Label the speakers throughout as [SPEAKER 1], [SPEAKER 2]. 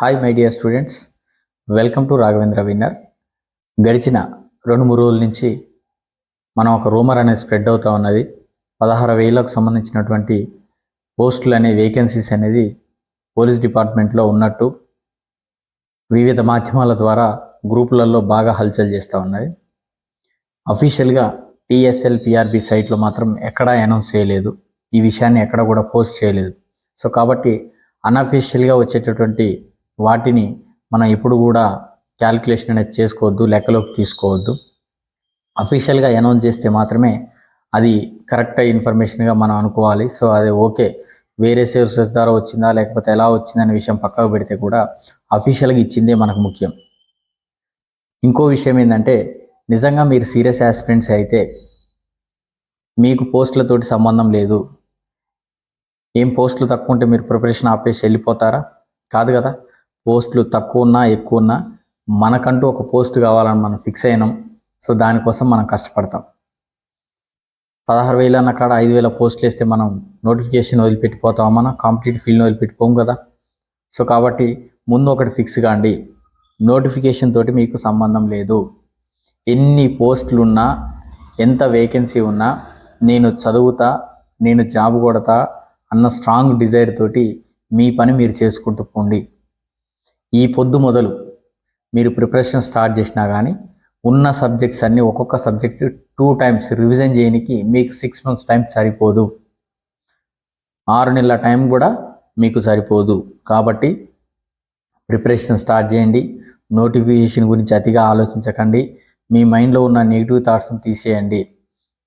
[SPEAKER 1] Hi my dear students, welcome to Raghavendra winner. గడిచిన 2-3 రోజుల నుంచి మనం ఒక రూమర్ అనేది స్ప్రెడ్ అవుతూ ఉన్నది. 16,000కు సంబంధించినటువంటి పోస్టులు అనే వేకెన్సీస్ అనేది పోలీస్ డిపార్ట్మెంట్లో ఉన్నట్టు వివిధ మాధ్యమాల ద్వారా గ్రూపులలో బాగా హల్చల్ చేస్తూ ఉన్నది. అఫీషియల్గా టీఎస్ఎల్ పిఆర్బి సైట్లో మాత్రం ఎక్కడా అనౌన్స్ చేయలేదు, ఈ విషయాన్ని ఎక్కడ కూడా పోస్ట్ చేయలేదు. సో కాబట్టి అన్అఫీషియల్గా వచ్చేటటువంటి వాటిని మనం ఎప్పుడు కూడా క్యాలిక్యులేషన్ అనేది చేసుకోవద్దు, లెక్కలోకి తీసుకోవద్దు. అఫీషియల్గా అనౌన్స్ చేస్తే మాత్రమే అది కరెక్ట్ ఇన్ఫర్మేషన్గా మనం అనుకోవాలి. సో అది ఓకే, వేరే సోర్సెస్ ద్వారా వచ్చిందా లేకపోతే ఎలా వచ్చిందనే విషయం పక్కకు పెడితే కూడా అఫీషియల్గా ఇచ్చిందే మనకు ముఖ్యం. ఇంకో విషయం ఏంటంటే, నిజంగా మీరు సీరియస్ ఆస్పిరెంట్స్ అయితే మీకు పోస్టులతోటి సంబంధం లేదు. ఏం పోస్టులు తక్కువ ఉంటే మీరు ప్రిపరేషన్ ఆపేసి వెళ్ళిపోతారా? కాదు కదా. పోస్టులు తక్కువ ఉన్నా ఎక్కువ ఉన్నా మనకంటూ ఒక పోస్ట్ కావాలని మనం ఫిక్స్ అయినాం. సో దానికోసం మనం కష్టపడతాం. 16,000 అన్న కాడ 5,000 పోస్టులు వేస్తే మనం నోటిఫికేషన్ వదిలిపెట్టిపోతాం, మన కాంపిటేటివ్ ఫీల్డ్ని వదిలిపెట్టిపోం కదా. సో కాబట్టి ముందు ఒకటి ఫిక్స్ కాండి, నోటిఫికేషన్ తోటి మీకు సంబంధం లేదు. ఎన్ని పోస్టులు ఉన్నా, ఎంత వేకెన్సీ ఉన్నా నేను చదువుతా, నేను జాబ్ కొడతా అన్న స్ట్రాంగ్ డిజైర్ తోటి మీ పని మీరు చేసుకుంటూ పోండి. ఈ పొద్దు మొదలు మీరు ప్రిపరేషన్ స్టార్ట్ చేసినా కానీ ఉన్న సబ్జెక్ట్స్ అన్నీ ఒక్కొక్క సబ్జెక్ట్ 2 times రివిజన్ చేయడానికి మీకు 6 months టైం సరిపోదు, 6 నెలల టైం కూడా మీకు సరిపోదు. కాబట్టి ప్రిపరేషన్ స్టార్ట్ చేయండి. నోటిఫికేషన్ గురించి అతిగా ఆలోచించకండి. మీ మైండ్లో ఉన్న నెగిటివ్ థాట్స్ని తీసేయండి.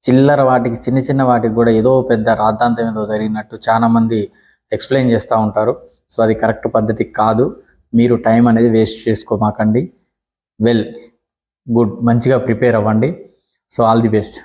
[SPEAKER 1] చిల్లర వాటికి, చిన్న చిన్న వాటికి కూడా ఏదో పెద్ద రాద్ధాంతం ఏదో జరిగినట్టు చాలామంది ఎక్స్ప్లెయిన్ చేస్తూ ఉంటారు. సో అది కరెక్ట్ పద్ధతి కాదు. మీరు టైం అనేది వేస్ట్ చేసుకోమాకండి. గుడ్, మంచిగా ప్రిపేర్ అవ్వండి. So all the best.